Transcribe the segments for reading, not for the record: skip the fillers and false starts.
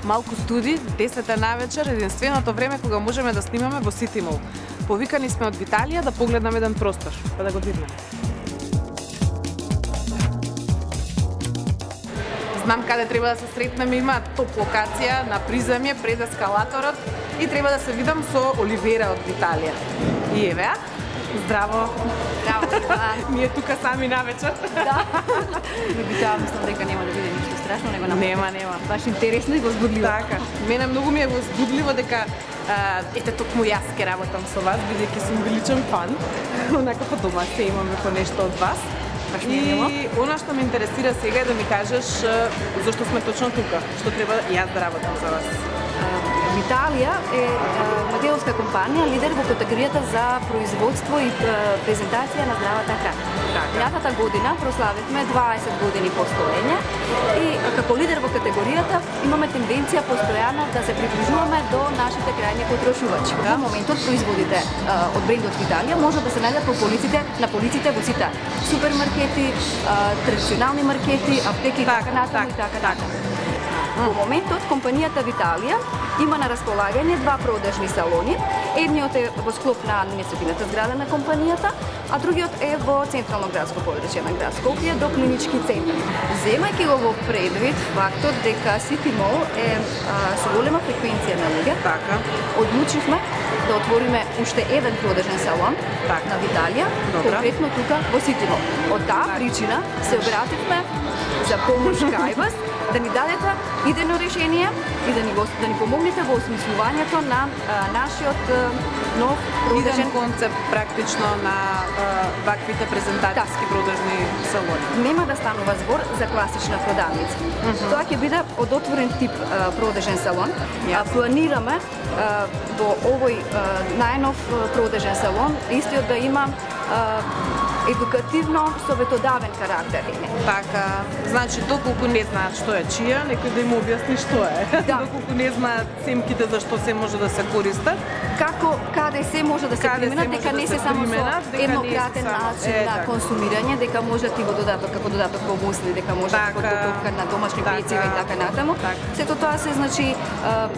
малку студи, 10 навечер, единственото време кога можеме да снимаме во City Mall. Повикани сме од Виталија да погледнаме еден простор, па да го видиме. Знам каде треба да се сретнеме, има топ локација на приземје пред ескалаторот и треба да се видам со Оливера од Виталија. И еве, здраво. Здраво, Ние тука сами навечер. Да. Обичавам, мислам дека нема да биде ништо страшно, него Нема. Баш интересно и возбудливо. Така. Мене многу ми е возбудливо дека ете токму јас ке работам со вас, бидејќи сум величен фан. Онака по дома се имаме по нешто од вас. И она што ме интересира сега е да ми кажеш зошто сме точно тука, што треба јас да работам за вас. Виталија е матеовска компанија, лидер во категоријата за производство и презентација на здравата храна. Минатата година прославивме 20 години постоење и како лидер во категоријата имаме тенденција постојано да се приближуваме до нашите крајни потрошувачи. Во моментот производите од брендот Виталија може да се најдат на полиците во сите супермаркети, традиционални маркети, аптеки и така натаму. Во моментот компанијата Виталија има на располагање два продажни салони. Едниот е во склоп на административната зграда на компанијата, а другиот е во централно градско подрачје на град Скопје до клинички центар. Земајќи го во предвид фактот дека City Mall е со голема фреквенција на луѓе, одлучивме да отвориме уште еден продажен салон на Виталија, конкретно тука во City Mall. Од таа причина се обративме за помош кај вас, да ни дадете идејно решение и да ни помогнете во осмислувањето на нашиот нов продажен концепт практично на ваквите презентацијски продажни салони. Нема да станува збор за класична продавница. Тоа ќе биде од отворен тип продажен салон. Планираме во овој најнов продажен салон истиот да има едукативно советодавен карактер. Така, значи доколку не знаат што е чија, некој да им објасни што е. Доколку не знаат семките за што се може да се користат, каде се може да се применат, дека не се само со еднократен начин на консумирање, дека може ти во додаток како додаток во мусли, дека може подготовка на домашни пецива и така натаму. Сето тоа се значи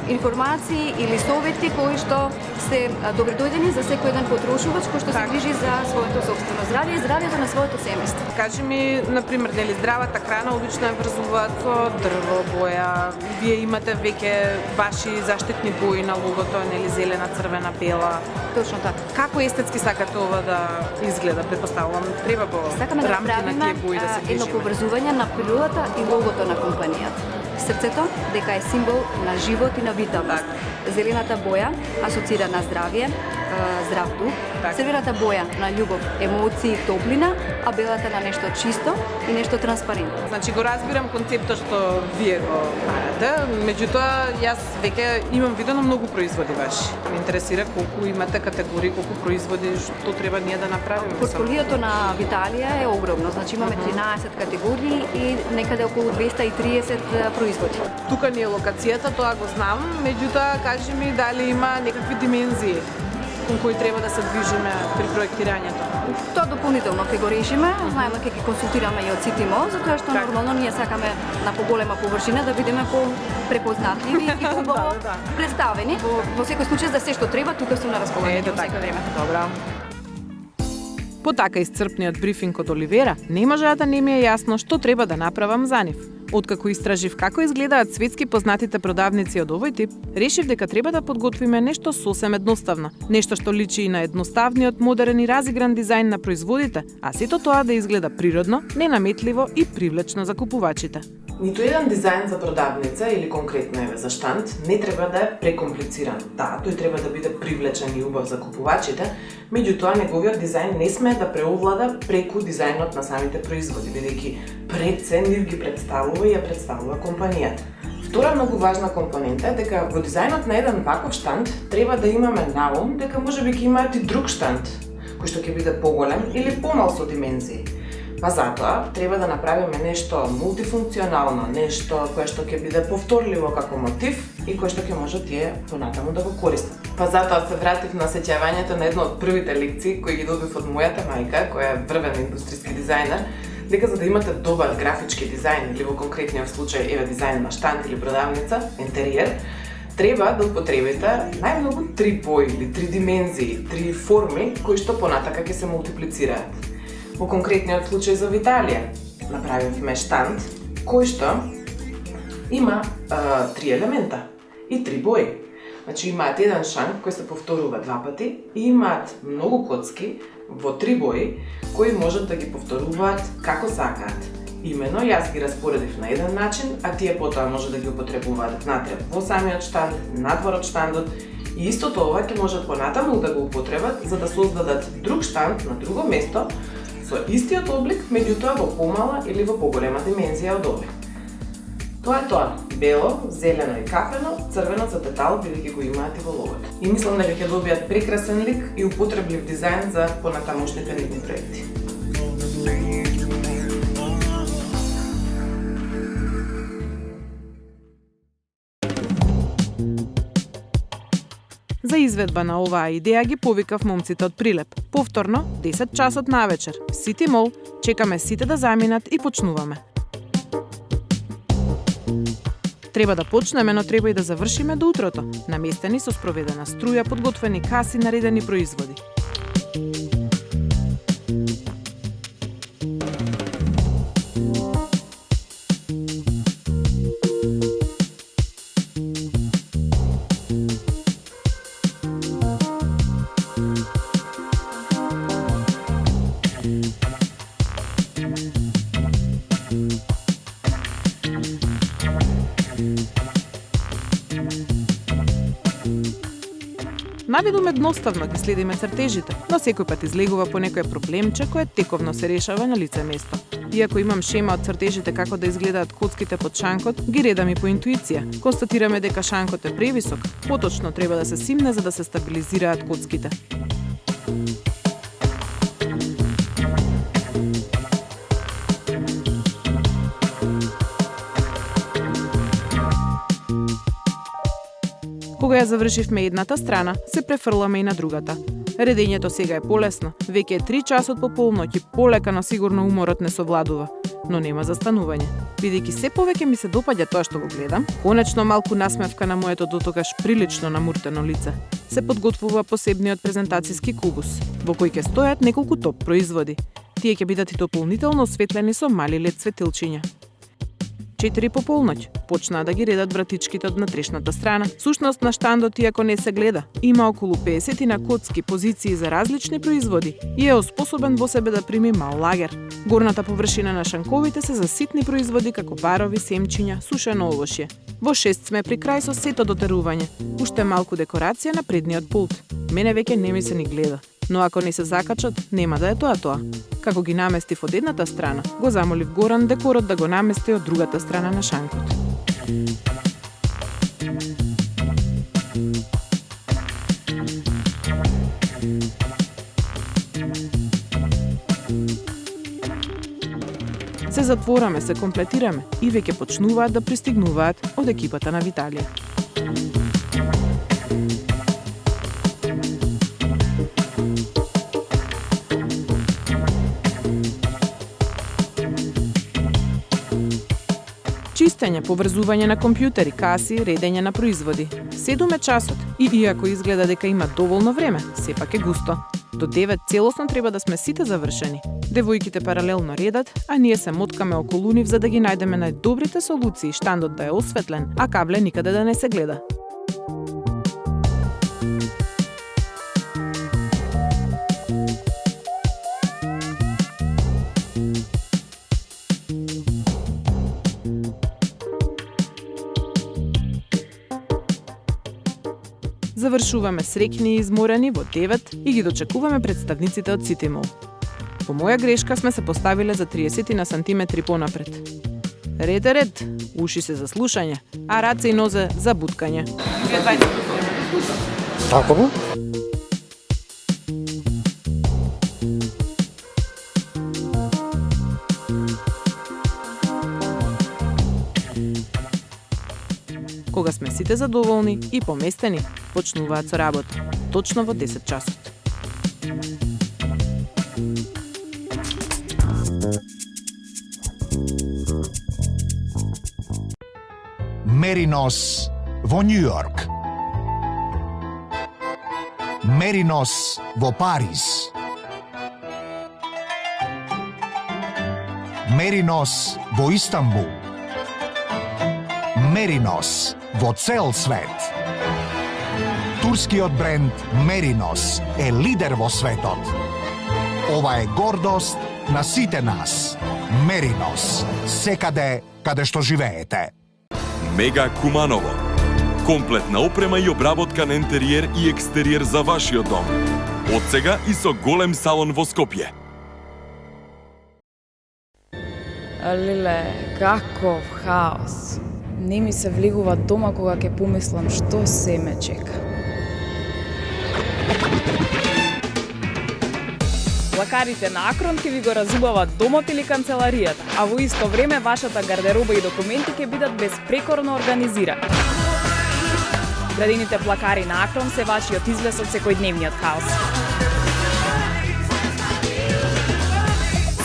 информации или совети кои што се добродојдени за секој еден потрошувач кој што се грижи за своето сопствено здравје и здравјето на своето семејство. Кажи ми, например, нели здравата храна обично е врзуваат со дрво, боја. Вие имате веќе ваши заштитни бои на логото, нели зелена, црвена, бела. Точно така. Како естетски сакате ова да изгледа? Предпоставувам треба во рамки на тие бои да се движиме. Едно поврзување на природата и логото на компанијата. Срцето дека е символ на живот и на виталност. Зелената боја асоцира на здравје, здрав дух, црвената боја на љубов, емоции, топлина, а белата на нешто чисто и нешто транспарентно. Значи го разбирам концептот што вие го правите, меѓутоа јас веќе имам видено многу производи ваши. Ме интересира колку имате категории, колку производи, што треба ние да направиме. Портфолиото на Виталија е огромно, значи имаме 13 категории и некаде околу 230 производи. Тука ни е локацијата, тоа го знам, меѓутоа кажи ми дали има некакви димензии кон кои треба да се движиме при проектирањето. Тоа дополнително ќе го решиме, знаеме ќе ги консултираме и од City Mall, затоа што нормално ние сакаме на поголема површина да бидеме по-препознатливи и убаво представени. Во секој случај за се што треба, тука сум на располагање во секој време. Добра. По така исцрпниот брифинг од Оливера, не можа да не ми е јасно што треба да направам за нив. Откако истражив како изгледаат светски познатите продавници од овој тип, решив дека треба да подготвиме нешто сосем едноставно, нешто што личи и на едноставниот, модерен и разигран дизајн на производите, а сето тоа да изгледа природно, ненаметливо и привлечно за купувачите. Ниту еден дизајн за продавница или конкретно еве за штанд не треба да е прекомплициран. Да, тој треба да биде привлечен и убав за купувачите, меѓутоа неговиот дизајн не смее да преовлада преку дизајнот на самите производи, бидејќи пред се нив ги представува и ја представува компанијата. Втора многу важна компонента е дека во дизајнот на еден ваков штанд треба да имаме на ум дека можеби ќе имаат и друг штанд, кој што ќе биде поголем или помал со димензии. Па затоа треба да направиме нешто мултифункционално, нешто кое што ќе биде повторливо како мотив и кое што ќе може тие понатаму да го користат. Па затоа се вратив на сеќавањето на една од првите лекции кои ги добив од мојата мајка, која е врвен индустријски дизајнер, дека за да имате добар графички дизајн или во конкретниот случај еве дизајн на штанд или продавница, интериер, треба да употребите најмногу 3 бои или 3 димензии, 3 форми кои што понатака ќе се мултиплицираат. Во конкретниот случај за Виталија направивме штанд кој што има 3 елемента и 3 бои. Значи имаат еден шанк кој се повторува 2 пати и имаат многу коцки во 3 бои кои можат да ги повторуваат како сакаат. Имено јас ги распоредив на еден начин, а тие потоа може да ги употребуваат внатре во самиот штанд, надвор од штандот и истото ова ќе можат понатаму да го употребат за да создадат друг штанд на друго место со истиот облик, меѓутоа во помала или во поголема димензија од овој. Тоа е тоа. Бело, зелено и кафено, црвено за детал, бидејќи го имаат и во логото. И мислам дека ќе добијат прекрасен лик и употреблив дизајн за понатамошните нивни проекти. За изведба на оваа идеја ги повикав момците од Прилеп. Повторно, 10 часот навечер, City Mall, чекаме сите да заминат и почнуваме. Треба да почнеме, но треба и да завршиме до утрото. Наместени со спроведена струја, подготвени каси, наредени производи. Навидум едноставно ги следиме цртежите, но секој пат излегува по некој проблемче кое тековно се решава на лице место. Иако имам шема од цртежите како да изгледаат коцките под шанкот, ги редам и по интуиција. Констатираме дека шанкот е превисок, поточно треба да се симне за да се стабилизираат коцките. Кога ја завршивме едната страна, се префрламе и на другата. Редењето сега е полесно, веќе е 3 часот по полноќ и полека, но сигурно уморот не совладува. Но нема застанување. Бидејќи се повеќе ми се допаѓа тоа што го гледам, конечно малку насмевка на моето дотогаш прилично намуртено лице. Се подготвува посебниот презентацијски кубус, во кој ќе стојат неколку топ производи. Тие ќе бидат и дополнително осветлени со мали лед светилчиња. 4 по полноќ почнаа да ги редат вратичките од натрешната страна. Сушност на штандот, иако не се гледа, има околу 50 на коцки позиции за различни производи и е оспособен во себе да прими мал лагер. Горната површина на шанковите се за ситни производи како барови, семчиња, сушено овошје. Во 6 сме при крај со сето дотерување. Уште малку декорација на предниот пулт. Мене веќе не ми се ни гледа. Но ако не се закачат, нема да е тоа. Како ги наместив од едната страна, го замолив Горан декорот да го намести од другата страна на шанкот. Се затвораме, се комплетираме и веќе почнуваат да пристигнуваат од екипата на Виталија. Чистење, поврзување на компјутери, каси, редење на производи. 7 е часот и иако изгледа дека има доволно време, сепак е густо. До 9 целосно треба да сме сите завршени. Девојките паралелно редат, а ние се моткаме околу нив за да ги најдеме најдобрите солуции, штандот да е осветлен, а кабле никаде да не се гледа. Завршуваме среќни и изморени во 9 и ги дочекуваме представниците од City Mall. По моја грешка сме се поставиле за 30 на сантиметри понапред. Ред е ред, уши се за слушање, а раце и нозе за буткање. Така бе? Кога сме сите задоволни и поместени, почнуваат со работа, точно во 10 часот. Меринос во Њу Јорк. Меринос во Париз. Меринос во Истанбул. Меринос во цел свет. Турскиот бренд Меринос е лидер во светот. Ова е гордост на сите нас. Меринос, секаде каде што живеете. Мега Куманово. Комплетна опрема и обработка на интериер и екстериер за вашиот дом. Од сега и со голем салон во Скопје. Леле, каков хаос. Не ми се влегува дома кога ќе помислам што се ме чека. Плакарите на Акрон ќе ви го разубават домот или канцеларијата, а во исто време вашата гардероба и документи ќе бидат безпрекорно организирани. Градените плакари на Акрон се вашиот излез од секојдневниот хаос.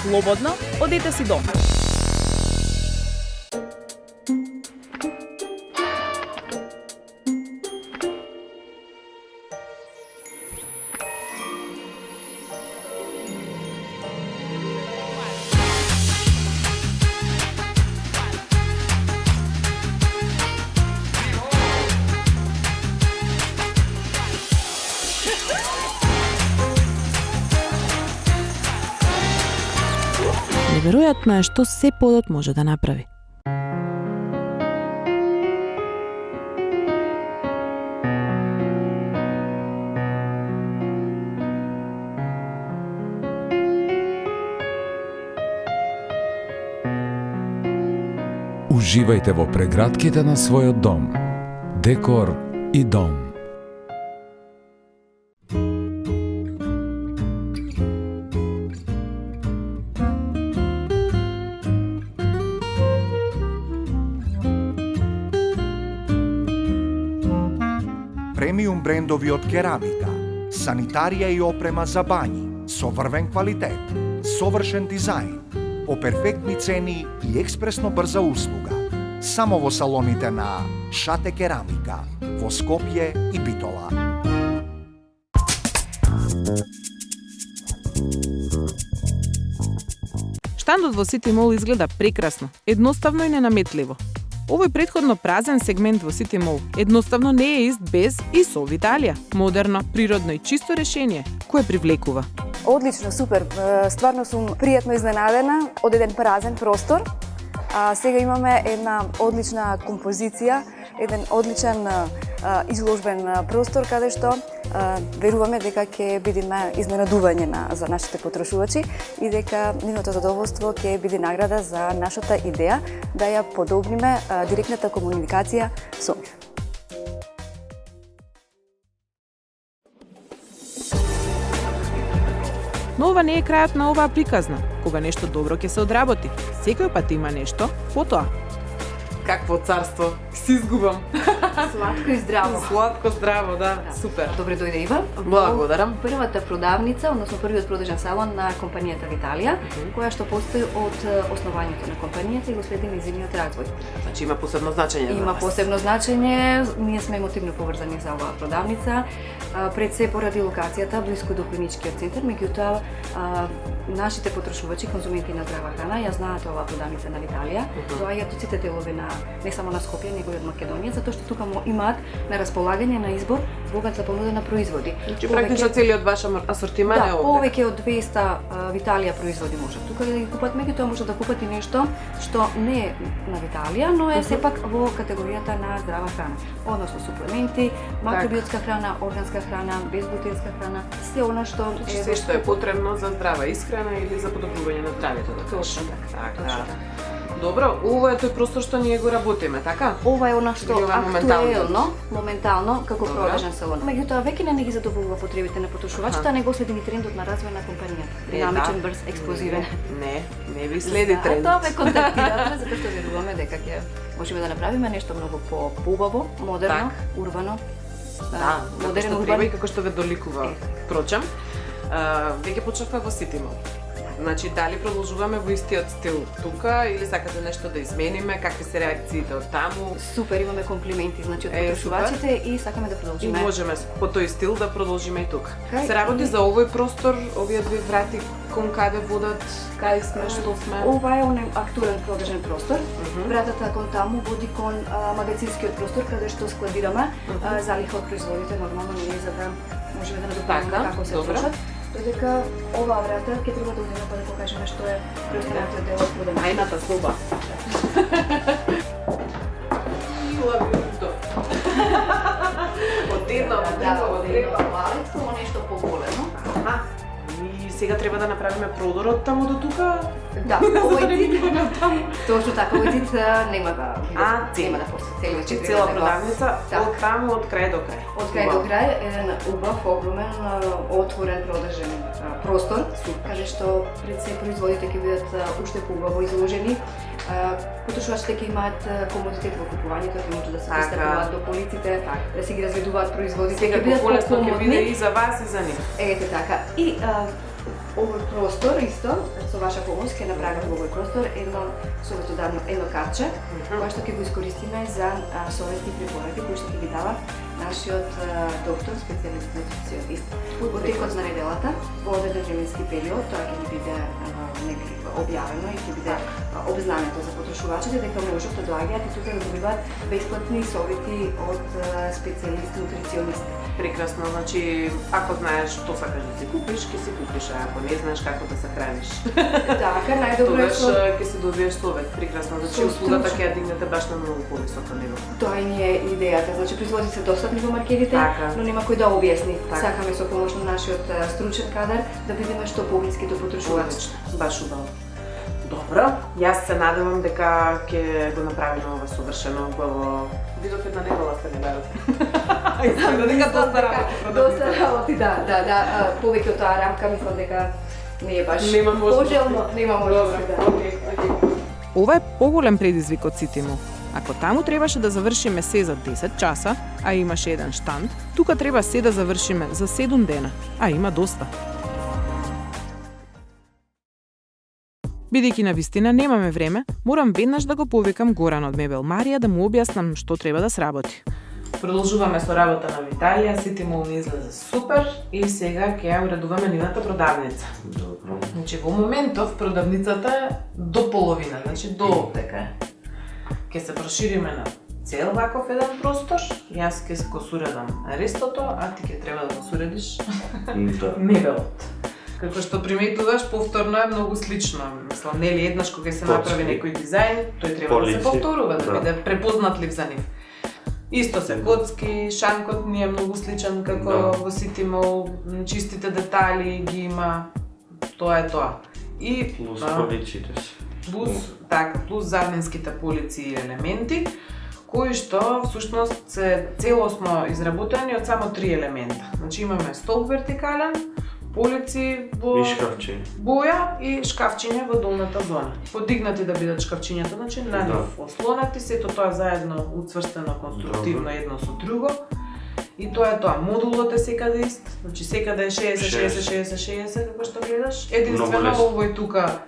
Слободно, одете си дома. Неверојатно е што се подот може да направи. Уживајте во прегратките на својот дом. Декор и дом. Премиум брендови од керамика, санитарија и опрема за бањи, со врвен квалитет, совршен дизајн, по перфектни цени и експресно брза услуга. Само во салоните на Шате Керамика, во Скопје и Битола. Штандот во Сити Мол изгледа прекрасно, едноставно и ненаметливо. Овој претходно празен сегмент во Сити Мол едноставно не е ист без и со Виталија. Модерно, природно и чисто решение, кое привлекува. Одлично, супер. Стварно сум пријатно изненадена од еден празен простор. Сега имаме една одлична композиција, еден одличен изложбен простор каде што веруваме дека ќе бидеме изненадување за нашите потрошувачи и дека нивното задоволство ќе биде награда за нашата идеја да ја подобриме директната комуникација со нив. Но ова не е крајот на оваа приказна. Кога нешто добро ќе се одработи, секој пат има нешто потоа. Какво царство? Си изгубам. Сладко и здраво. Сладко, здраво, да. Супер. Добре дојде, Ива. Благодарам. Првата продавница, односно првиот продажен салон на компанијата Виталија, која што постои од основањето на компанијата и го следи нејзиниот развој. Значи има посебно значење за Има вас. посебно значење, ние сме емотивно поврзани за оваа продавница, пред се поради локацијата блиску до клиничкиот центар, меѓутоа нашите потрошувачи, конзументи на здрава храна, ја знаат оваа продавница на Виталија, доаѓаат од сите делови на не само на Скопје, него и од Македонија, затоа што тука имаат на располагање на избор богата понуда на производи. Значи практично целиот ваш асортимент е Да, овде. повеќе од 200 Виталија производи можат тука да ги купат, меѓутоа може да купат и нешто што не е на Виталија, но е сепак во категоријата на здрава храна, односно суплементи, макробиотска храна, органска храна, безглутенска храна, се она што Значи се што е потребно за здрава исхрана или за подобрување на здравјето, да Точно така. точно така. Добро, ова е тој простор што ние го работиме, така? Ова е она што Или ова е моментално како Добро. продажен салон. Меѓутоа веќе не ги задоволува потребите на потрошувачите, а не го следи ни трендот на развој на компанијата. Динамичен, брз, експлозивен. Не ви следи тренд. Тоа ме контактирате затоа што веруваме дека ќе можеме да направиме нешто многу поубаво, модерно, урбано. Да, модерен, како што урбан. треба и како што ве доликува. Впрочем, Веќе почнавме во Ситимо. Значи, дали продолжуваме во истиот стил тука или сакате нешто да измениме, какви се реакциите од таму? Супер, имаме комплименти значи од потрошувачите и сакаме да И продолжиме. можеме по тој стил да продолжиме и тука. Кај- Се работи за овој простор, овие две врати кон каде водат, кај сме, што сме? Ова е оној актуелен продажен простор. Вратата кон таму води кон магазинскиот простор каде што складираме залиха од производите нормално ние за да можеме да надопълниме Така, како се добро. трошат. Додека оваа врата ќе треба да одиме па да покажеме што е преостанатиот дел од продажен. Ајната соба. И лабиринто. Одедно, одредно малецко, но нешто поголемо. Аха. И сега треба да направиме продор од таму до тука. Да, овој тип, точно така, овој тип нема да цел. нема да постои. Значи цела продавница Да. од таму од крај до крај. Од крај до крај еден убав, огромен, отворен, продажен простор, каде што пред се производите ќе бидат уште поубаво изложени. Потрошувачите ќе имаат комодитет во купувањето, ќе може да се Така. пристапуваат до полиците, да си ги разведуваат производите, Сега ќе бидат полесно ќе биде покомодни. и за вас и за нив. Ете така. И овој простор исто со ваша помош ќе направиме во овој простор едно картче кое што ќе го искористиме за совети и препораки кои што ќе ги дава нашиот доктор, специјалист нутриционист. Во текот на неделата, во одреден временски период, тоа ќе ги биде објавено и ќе биде обзнането за потрошувачите дека можат да доаѓаат и тука да добиваат бесплатни совети од специјалист нутриционист. Прекрасно, значи ако знаеш што сакаш да си купиш, ќе си купиш, а ако не знаеш како да се храниш, Така, најдобро е тогаш што ќе се добиеш совет. Прекрасно, значи Со услугата стручен. ќе ја дигнете баш на многу повисоко ниво. тоа и ни е идејата. Значи производите се достапни во маркетите, Така. но нема кој да објасни. Така. Сакаме со помош на нашиот стручен кадар да бидеме што поблиски до потрошувач. Одлично, баш убаво. Добро, јас се надевам дека ќе го направиме ова совршено убаво. Видов една недела сте не дадат. Изгледа дека доста работа. Доста работи, да. Повеќе од таа рамка мислам дека не е баш Нема можност. пожелно, нема можност, да. Океј. Ова е поголем предизвик од Ситимо. Ако таму требаше да завршиме се за 10 часа, а имаше еден штанд, тука треба се да завршиме за 7 дена, а има доста. Бидејќи на вистина немаме време, морам веднаш да го повикам Горан од Мебел Марија да му објаснам што треба да сработи. Продолжуваме со работа на Виталија, Ситимо ни излезе супер и сега ќе ја уредуваме нивната продавница. Добро. Значи во моментов продавницата е до половина, значи до овдека. Ќе се прошириме на цел ваков еден простор, јас ќе го суредам рестото, а ти ќе треба да го суредиш Да. мебелот. Како што приметуваш, повторно е многу слично. Мислам, нели еднаш кога се направи Коцки. некој дизајн, тој треба да се Полици. повторува, да Да. биде препознатлив за нив. Исто се коцки, шанкот ни е многу сличен како Да. во Ситимо, чистите детали ги има, тоа е тоа. И Плюс а, полиците се. плюс заменските полици и елементи, кои што всушност се целосно изработени од само 3 елемента. Значи имаме столб вертикален, полици во И шкафче. боја и шкафчиња во долната зона. Подигнати да бидат шкафчињата, значи на нив ослонати, сето тоа заедно уцврстено конструктивно Добро. едно со друго. И тоа е тоа. Модулот е секаде ист, значи секаде е 60-60-60-60 како што гледаш. Единствено лесно. во овој тука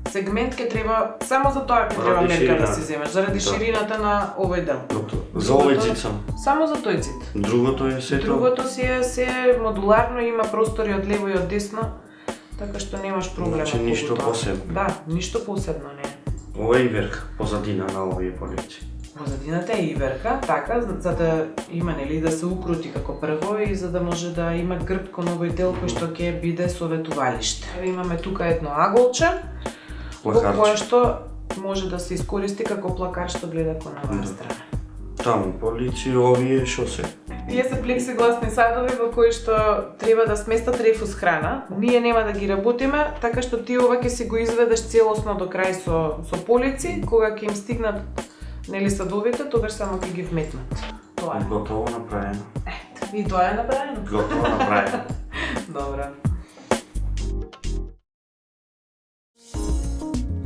сегмент ќе треба само за тоа ќе треба Ради мерка да ширина. си земеш, заради Да. ширината на овој дел. За овој цит сам. Само за тој цит. Другото е сето. Другото си е се модуларно, има простори од лево и од десно, така што немаш проблем. Значи, околу ништо тоа. посебно. Да, ништо посебно не е. Ова е и верх, позадина на овие полици. Позадината е иверка, така, за да има нели да се укрути како прво и за да може да има грб кон овој дел кој што ќе биде советувалиште. Имаме тука едно аголче, во кое Плакарче. што може да се искористи како плакар што гледа кон оваа Да. страна. Таму полици, овие шо се? Тие се плексигласни садови во кои што треба да сместат рефус храна. Ние нема да ги работиме, така што ти ова ќе си го изведеш целосно до крај со полици, кога ќе им стигнат нели садовите, тогаш само ќе ги вметнат. Тоа е. Готово направено. И тоа е направено. Готово направено.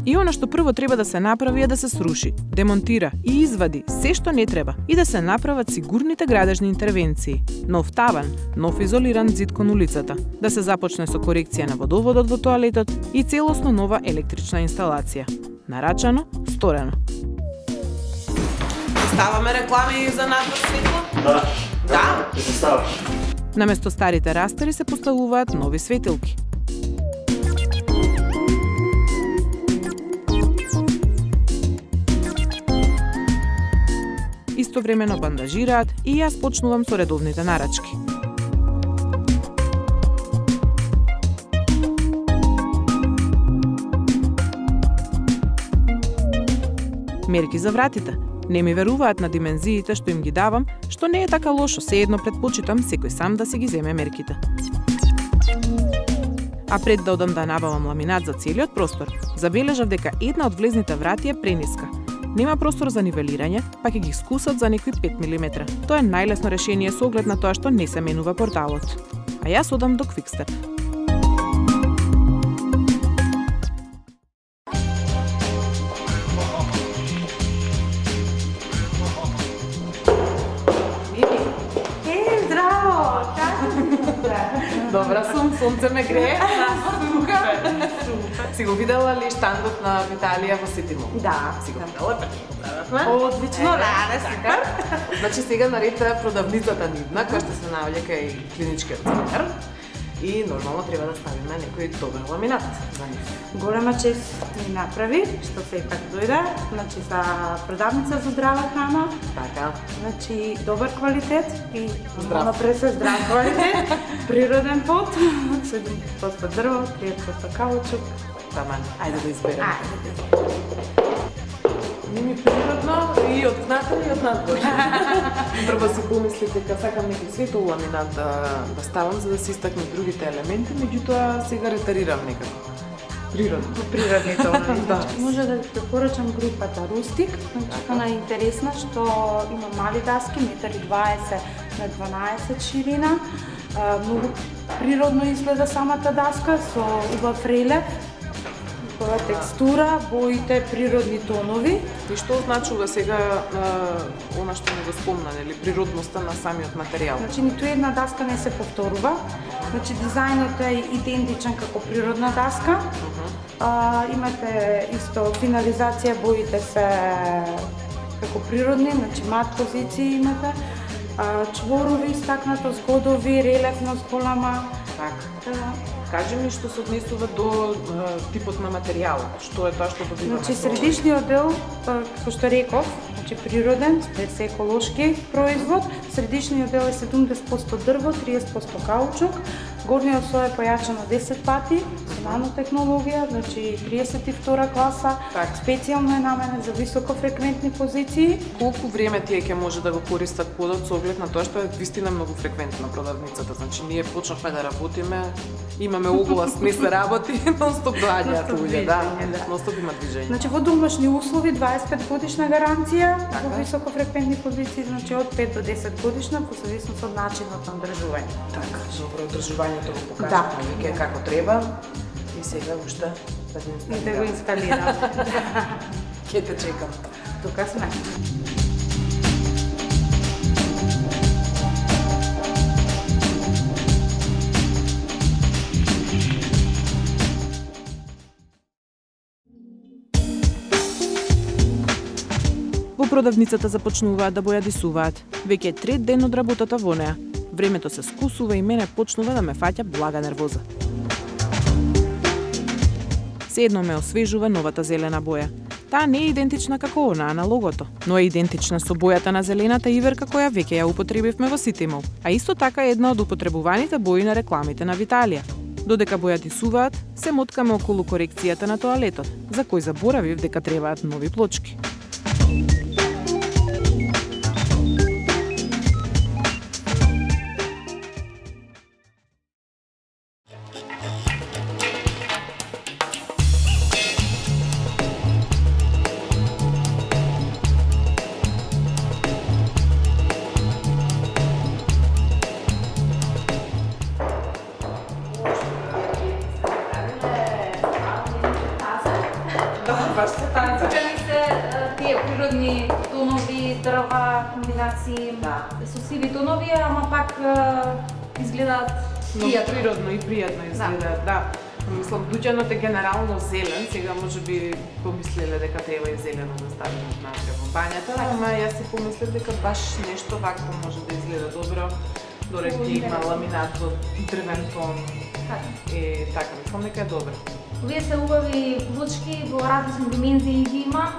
И она што прво треба да се направи е да се сруши, демонтира и извади се што не треба и да се направат сигурните градежни интервенции. Нов таван, нов изолиран зид кон улицата, да се започне со корекција на водоводот во тоалетот и целосно нова електрична инсталација. Нарачано, сторено. Ставаме реклами за надвор светло? Да. Ќе се ставаш. Наместо старите растери се поставуваат нови светилки. Истовремено бандажираат и јас почнувам со редовните нарачки. Мерки за вратите. Не ми веруваат на димензиите што им ги давам, што не е така лошо, sejedno предпочитам секој сам да си ги земе мерките. А пред да одам да набавам ламинат за целиот простор, забележав дека една од влезните врати е прениска. Нема простор за нивелирање, па ќе ги скусат за некои 5 мм. Тоа е најлесно решение со оглед на тоа што не се менува порталот. А јас одам до Quickstep. Добра сум, сонце ме грее. Супер. Си го видела ли штандот на Виталија во Ситимо? Да. Си го видела? Одлично, да, супер. Значи сега наред продавницата нивна, која што се наоѓа кај клиничкиот центар. И нормално треба да ставиме некој добар ламинат за нив. Голема чест ми направи, што сепак дојде, значи за продавница за здрава храна, Така. значи добар квалитет и Здрав. напред се здрав квалитет, природен пот, 7% дрво, 30% каучук. Таман, ајде да избереме. Ајде. Ми природно и од внатре и од надвор. Прво си помислите дека сакам некој светол ламинат да ставам за да се истакнат другите елементи, меѓутоа сега ретарирам некако. Природно. Природни тонови. Да. Може да ви препорачам групата Рустик, значи она е интересна што има мали даски, 1,20 на 12 ширина. Многу природно изгледа самата даска со убав релеф, убава текстура, боите природни тонови. И што значува сега она што ми го спомна, нели, природноста на самиот материјал? Значи ниту една даска не се повторува. Значи дизајнот е идентичен како природна даска. Имате исто финализација, боите се како природни, значи мат позиции имате. Чворови истакнато, згодови, релефност голема. Така. Кажи ми што се однесува до типот на материјалот. Што е тоа што добиваме? Значи средишниот дел, како што реков, значи природен, без еколошки производ. Средишниот дел е 70% дрво, 30% каучук. Горниот слој е појачано 10 пати со нанотехнологија, значи 32 класа. Так. Специјално е наменет за високофреквентни позиции. Колку време тие ќе може да го користат подот со оглед на тоа што е вистина многу фреквентна продавницата. Значи ние почнавме да работиме, имаме оглас, не се работи, нонстоп доаѓаат луѓе, да. Нонстоп има движење. Значи во домашни услови 25 годишна гаранција, Така. во високофреквентни позиции, значи од 5 до 10 годишна, по зависност од начинот на одржување. Така, добро одржувањето го покажавме веќе како треба и сега уште да го И да го инсталираме. инсталирам. Ке те чекам. Тука сме. Во продавницата започнуваат да бојадисуваат. Веќе е трет ден од работата во неа. Времето се скусува и мене почнува да ме фаќа блага нервоза. Седно ме освежува новата зелена боја. Таа не е идентична како онаа на логото, но е идентична со бојата на зелената иверка која веќе ја употребивме во Ситимол, а исто така е една од употребуваните бои на рекламите на Виталија. Додека бојадисуваат, се моткаме околу корекцијата на тоалетот, за кој заборавив дека требаат нови плочки. баш се танца. Тука ми се тие природни тонови, дрва, комбинации со сиви тонови, ама пак изгледаат Много пријатно. природно и пријатно изгледа, да. Мислам, дуќанот е генерално зелен, сега може би помислеле дека треба и зелено да ставиме внатре во бањата, ама јас си помислев дека баш нешто вакво може да изгледа добро, дори има ламинат во дрвен тон и така, мислам дека е добро. Овие се убави плочки во различни димензии ги има.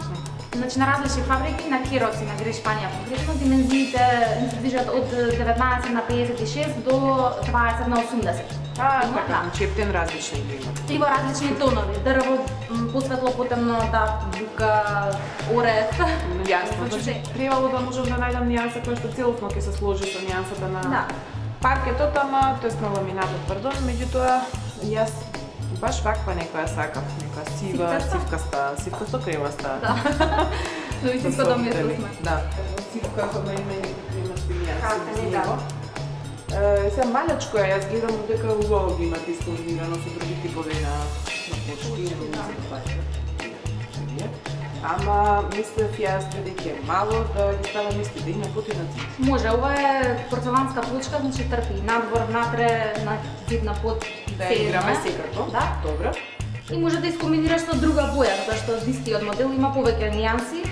Значи на различни фабрики, на Кероци, на Гри Шпанија конкретно, димензиите се движат од 19 на 56 до 20 на 80. Така, значи ептен различни ги има. И во различни тонови, дрво, посветло, потемно, да, бука, орех. Јасно, значи требало да можам да најдам нијанса која што целосно ќе се сложи со нијансата на паркетот, ама тоест на ламинатот, пардон, меѓутоа јас баш ваква некоја сакав, некоја сива, сивкасто кремаста. Да. Но истинско да ме сме. Да. Сивка кога има и некој кремасти Картени, нијанси. Сега малечко ја, јас гледам дека убаво ги имат искомбинирано со други типови на почки. Ама мислев јас бидејќи е мало да ги ставам исти, да има потинаци. Може, ова е порцеланска плочка, значи трпи надвор, внатре, на зид на под. Да ја играме секако. Да. Добро. И може да искомбинираш со друга боја, затоа што од истиот модел има повеќе нијанси,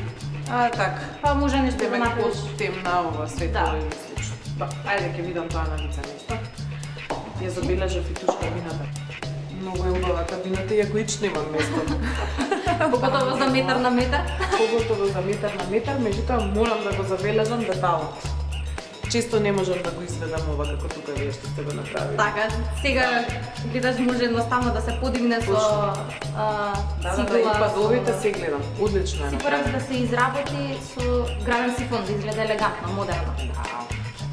Така. па може нешто да Демек направиш. по-темна ова светло Да. и слично. Ба, ајде ќе видам тоа на лице место. Ја забележав и туш кабината. Многу е убава кабината, иако ич немам место. Поготово за метар на метар. Поготово за метар на метар, меѓутоа морам да го забележам деталот. Често не можам да го изведам ова како тука вие што сте го направили. Така, сега гледаш може едноставно да се подигне со Да, и падовите се гледам. Одлично е. Си порак да се изработи со граден сифон, да изгледа елегантно, модерно.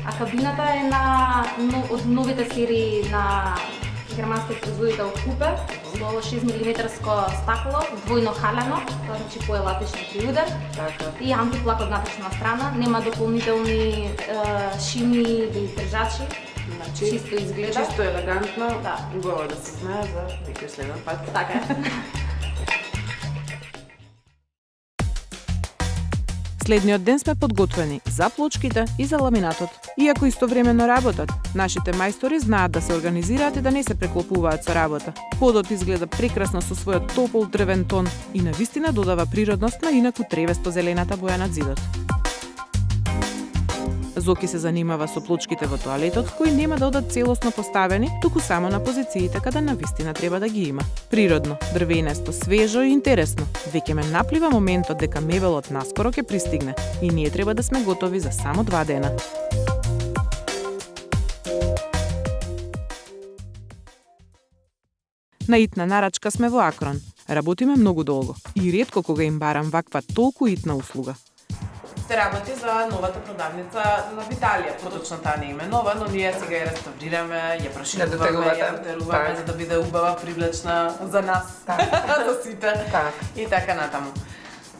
А кабината е од новите серии на германскиот производител Купе, со 6 мм стакло, двојно халено, тоа значи поеластичен при удар, и антиплак од натрешна страна, нема дополнителни шими или држачи, чисто изгледа. Чисто елегантно, Да. убаво да се знае за некој следен пат. Така е. Следниот ден сме подготвени за плочките и за ламинатот. Иако истовремено работат, нашите мајстори знаат да се организираат и да не се преклопуваат со работа. Подот изгледа прекрасно со својот топол дрвен тон и навистина додава природност на инаку тревесто зелената боја на зидот. Зоки се занимава со плочките во тоалетот, кои нема да одат целосно поставени, туку само на позициите каде навистина треба да ги има. Природно, дрвенесто, свежо и интересно. Веќе ме наплива моментот дека мебелот наскоро ќе пристигне и ние треба да сме готови за само 2 дена. На итна нарачка сме во Акрон. Работиме многу долго и ретко кога им барам ваква толку итна услуга. Се работи за новата продавница на Виталија. Поточно таа не именува, но ние сега ја реставрираме, ја прошируваме, ја дотеруваме за да биде убава, привлечна за нас, за сите и така натаму.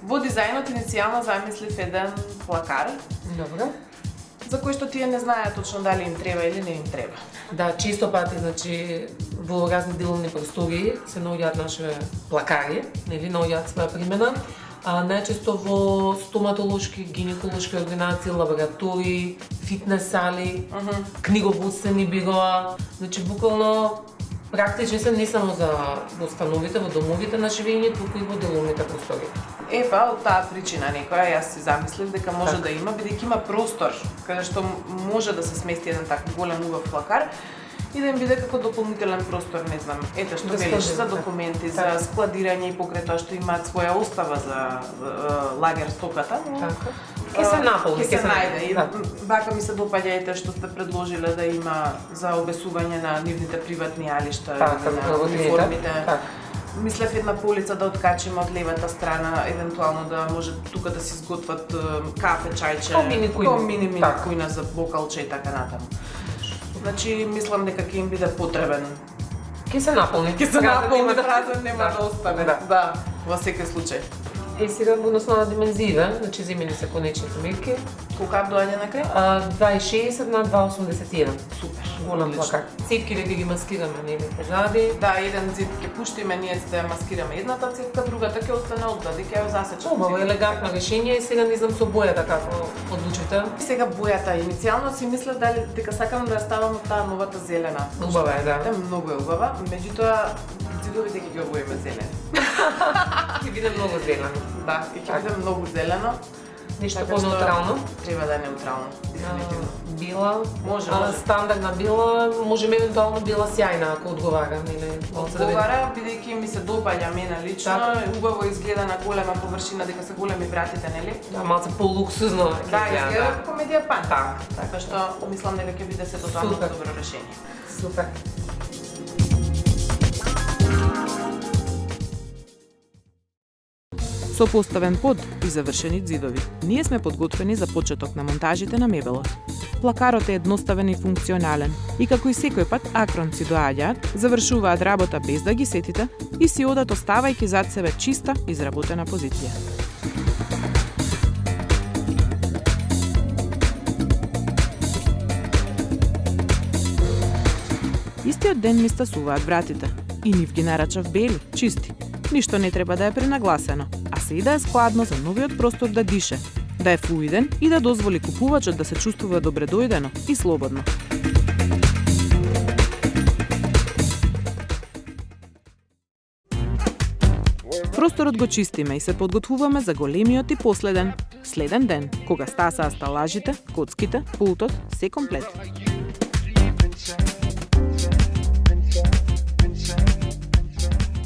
Во дизајнот иницијално замислив еден плакар. Добро. За кој што тие не знаеат точно дали им треба или не им треба. Да, често пати, значи, во разни деловни простори се наоѓаат наши плакари, нели, наоѓаат своја примена. Најчесто во стоматолошки, гинеколошки ординации, лаборатории, фитнес сали, книговодствени бироа, значи буквално практични се не само за во становите, во домовите на живење, туку и во деловните простори. Епа, од таа причина некоја јас си замислив дека може да има, бидејќи има простор каде што може да се смести еден таков голем убав плакар и да им биде како дополнителен простор, не знам, ете што велиш, за документи, за складирање и покрај тоа што имаат своја остава за лагер стоката, но Ќе се наполни, ќе се најде. И вака ми се допаѓа ете што сте предложиле да има за обесување на нивните приватни јалишта, на униформите. Мислев една полица да откачиме од левата страна, евентуално да може тука да се изготват кафе, чајче, мини кујна за бокалче и така натаму. Значи, мислам дека ќе им биде потребен. Ќе се наполни. Ќе се наполни, празен нема да остане. Да, во секој случај. сега во основна димензија, значи земени се конечните мерки. Колка доаѓа на крај? 2,60 на 2,81. Супер. Голем плакат. Цевките ги маскираме нели позади. Да, еден зид ќе пуштиме ние за да ја маскираме едната цевка, другата ќе остане одзади, ќе ја засечеме. Убаво, елегантно решение и сега не знам со бојата како одлучите. Сега бојата, иницијално си мислев дали дека сакам да ја ставам таа новата зелена. Убава е, да. Многу е убава, меѓутоа зидовите ќе ги обоиме зелени. Ќе биде многу зелено. Да, и ќе биде многу зелено. Нешто Така што по-неутрално. Треба да е неутрално, дефинитивно. Бела, Може. стандардна бела, можеме евентуално бела сјајна ако одговара, нели? Одговара, бидејќи ми се допаѓа мене лично, убаво изгледа на голема површина, дека се големи вратите, нели? Да, малце полуксузно. Да, изгледа како комедија пан. Да. Така што мислам дека ќе биде се тотално добро решение. Супер. Со поставен под и завршени ѕидови, ние сме подготвени за почеток на монтажите на мебелот. Плакарот е едноставен и функционален, и како и секој пат акронци доаѓаат, завршуваат работа без да ги сетите и си одат оставајќи зад себе чиста, изработена позиција. Истиот ден ми стасуваат вратите и нив ги нарачав бели, чисти. Ништо не треба да е пренагласено, а се и да е складно за новиот простор да дише, да е флуиден и да дозволи купувачот да се чувствува добредојдено и слободно. Просторот го чистиме и се подготвуваме за големиот и следен ден, кога стасаа сталажите, коцките, пултот, се комплет.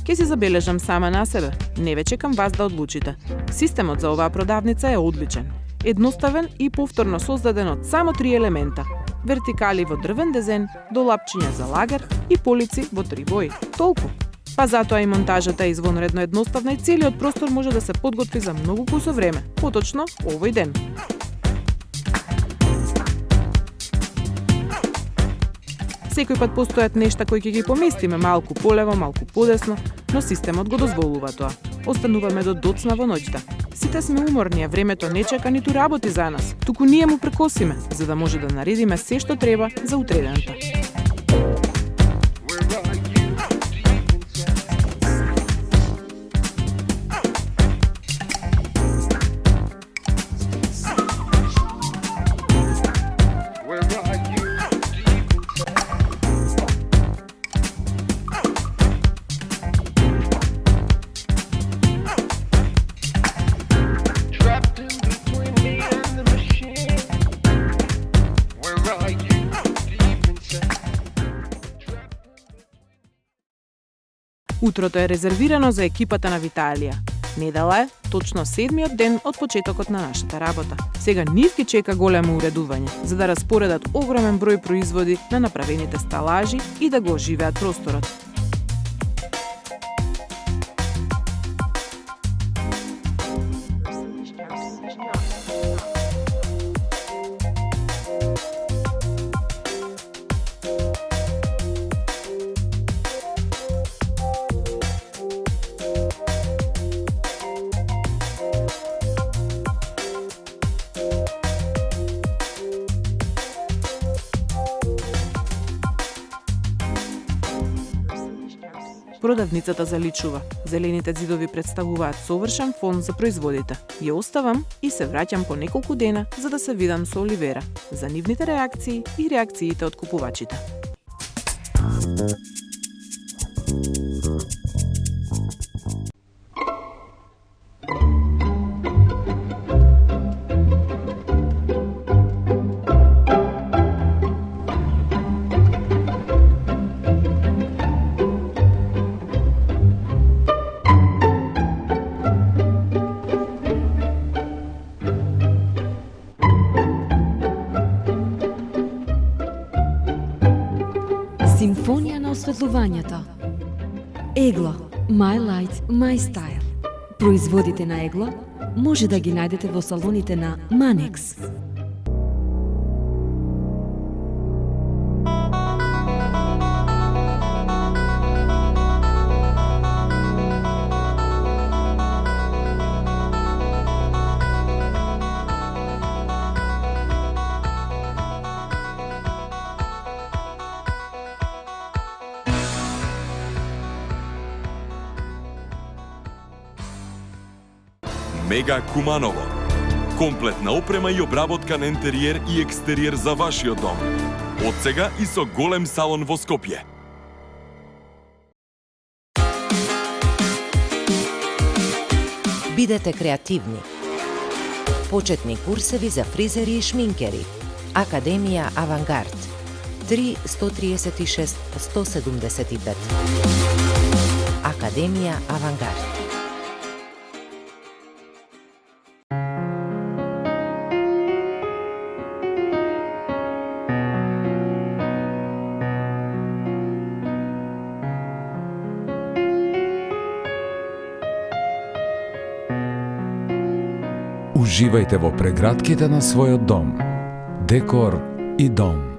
Ке си забележам сама на себе, не ве чекам вас да одлучите. Системот за оваа продавница е одличен. Едноставен и повторно создаден од само 3 елемента. Вертикали во дрвен дезен, до лапчиња за лагер и полици во 3 бои. Толку. Па затоа и монтажата е извонредно едноставна и целиот простор може да се подготви за многу кусо време, поточно овој ден. Секој пат постојат нешта кои ќе ги поместиме малку полево, малку подесно, но системот го дозволува тоа. Остануваме до доцна во ноќта. Сите сме уморни, а времето не чека ниту работи за нас, туку ние му прекосиме, за да може да наредиме се што треба за утредената. Утрото е резервирано за екипата на Виталија. Недела е точно 7-миот ден од почетокот на нашата работа. Сега нив ги чека големо уредување, за да распоредат огромен број производи на направените сталажи и да го оживеат просторот. Продавницата заличува. Зелените ѕидови представуваат совршен фон за производите. Ја оставам и се враќам по неколку дена за да се видам со Оливера за нивните реакции и реакциите од купувачите. Симфонија на осветлувањето. Егло. My Light, My Style. Производите на Егло може да ги најдете во салоните на Манекс. Мега Куманово. Комплетна опрема и обработка на интериер и екстериер за вашиот дом. Од сега и со голем салон во Скопје. Бидете креативни. Почетни курсеви за фризери и шминкери. Академија Авангард. 3 136 175. Академија Авангард. Уживајте во прегратките на својот дом. Декор и дом.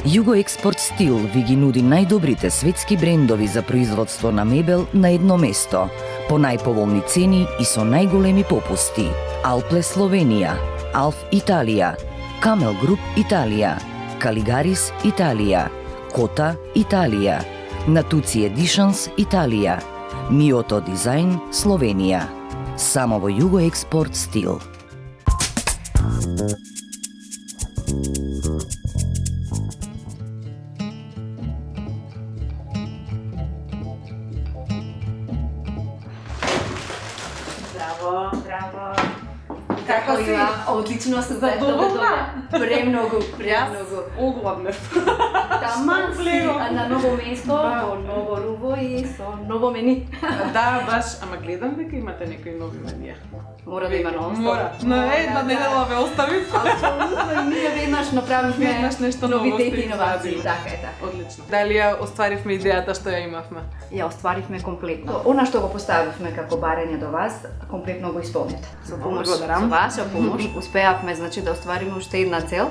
Югоекспорт Стил ви ги нуди најдобрите светски брендови за производство на мебел на едно место, по најповолни цени и со најголеми попусти. Алпле Словенија, Алф Италија, Камел Груп Италија, Калигарис Италија, Кота Италија, Натуци Едишнс Италија, Миото Дизајн Словенија. Само во Югоекспорт Стил. Браво, браво. Како си? Одлично се задоволна. Премногу, премногу. Оглавнев. Таман си на ново место, во ново руво и со ново мени. Да, баш, ама гледам дека имате некои нови менија. Мора да има ново. Мора. На една недела ве оставив. Апсолутно, и ние веднаш направивме веднаш нешто ново новитети и иновации. Така е, така. Одлично. Дали ја остваривме идејата што ја имавме? Ја остваривме комплетно. Она што го поставивме како барање до вас, комплетно го исполнете. Со помош, со ваша помош, успеавме значи да оствариме уште една цел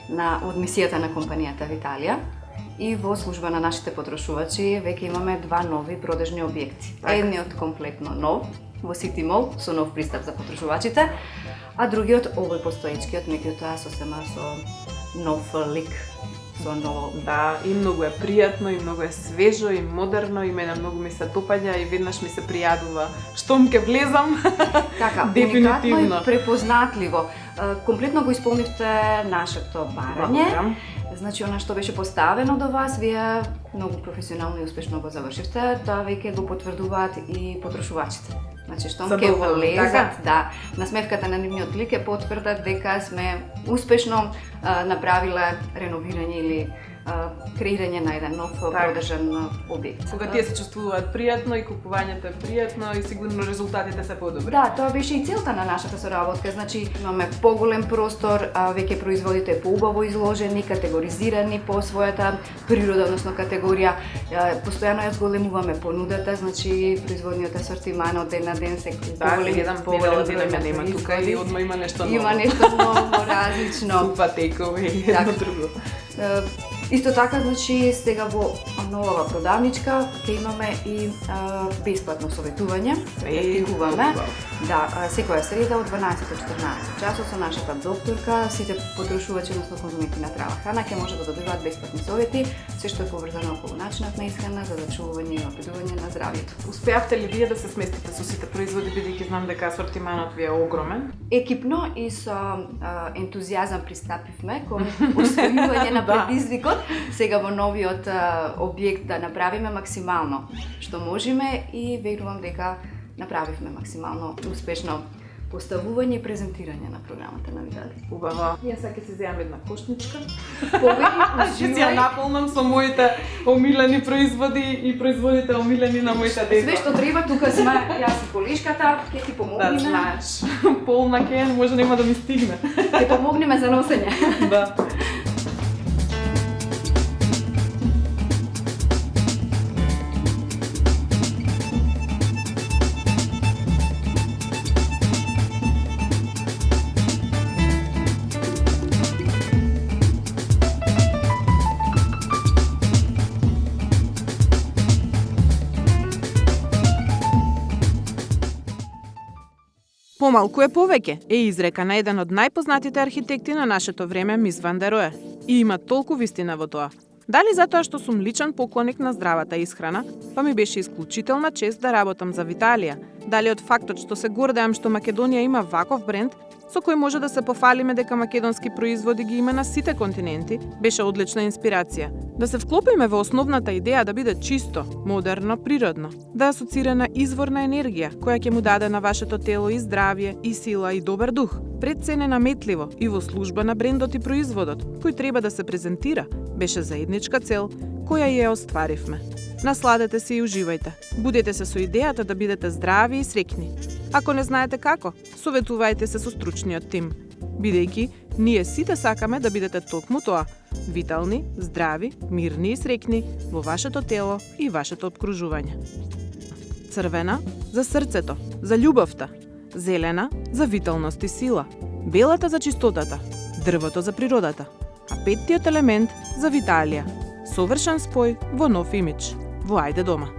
од мисијата на компанијата Виталија. И во служба на нашите потрошувачи веќе имаме два нови продажни објекти. Едниот комплетно нов во Сити Мол со нов пристап за потрошувачите, а другиот овој постоечкиот, меѓутоа сосема со нов лик, со ново. Да, и многу е пријатно, и многу е свежо, и модерно, и мене многу ми се допаѓа и веднаш ми се пријадува штом ќе влезам. Така, уникатно и препознатливо. Комплетно го исполнивте нашето барање. Значи, она што беше поставено до вас, вие многу професионално и успешно го завршивте, тоа веќе го потврдуваат и потрошувачите. Значи, штом ќе влезат, да, насмевката на нивниот лик е потврда дека сме успешно направиле реновирање или креирање на еден нов продржан објект. Кога тие се чувствуваат пријатно и купувањето е пријатно и сигурно резултатите се подобри. Да, тоа беше и целта на нашата соработка. Значи, имаме поголем простор, веќе производите поубаво изложени, категоризирани по својата природа, односно категорија. Постојано ја зголемуваме понудата, значи производниот асортиман од ден на ден се поголем, поголем нема тука или одма има нешто ново. Има нешто ново, различно. Супа текови и едно друго. Исто така, значи, сега во новава продавничка ќе имаме и бесплатно советување. Практикуваме. Да, секоја среда од 12 до 14 часот со нашата докторка, сите потрошувачи, односно конзументи на здрава храна ќе може да добиваат бесплатни совети, се што е поврзано околу начинот на исхрана, за зачувување и напредување на здравјето. Успеавте ли вие да се сместите со сите производи, бидејќи знам дека асортиманот ви е огромен? Екипно и со ентузијазам пристапивме кон усвојување на предизвикот. Сега во новиот објект да направиме максимално што можеме и верувам дека направивме максимално успешно поставување и презентирање на програмата на Виталија. Убаво. Јас сега ќе се земам една кошничка. Ќе си ја наполнам со моите омилени производи и производите омилени на моите деца. Све што треба, тука сме јас и колишката, ќе ти помогнеме. Да, знаеш. Полна кен, може нема да ми стигне. Ќе помогнеме за носење. Да. Помалку е повеќе е изрека на еден од најпознатите архитекти на нашето време, Мис Ван дер Роhe. И има толку вистина во тоа. Дали затоа што сум личен поклоник на здравата исхрана, па ми беше исклучителна чест да работам за Виталија Дали од фактот што се гордеам што Македонија има ваков бренд, со кој може да се пофалиме дека македонски производи ги има на сите континенти, беше одлична инспирација. Да се вклопиме во основната идеја да биде чисто, модерно, природно, да асоцира на изворна енергија, која ќе му даде на вашето тело и здравје, и сила, и добар дух. Пред се ненаметливо и во служба на брендот и производот, кој треба да се презентира, беше заедничка цел, која ја остваривме. Насладете се и уживајте. Будете се со идејата да бидете здрави и среќни. Ако не знаете како, советувајте се со стручниот тим. Бидејќи, ние сите сакаме да бидете токму тоа. Витални, здрави, мирни и среќни во вашето тело и вашето обкружување. Црвена за срцето, за љубовта. Зелена за виталност и сила. Белата за чистотата. Дрвото за природата. А петтиот елемент за Виталија. Совршен спој во нов имидж. Во Ајде дома.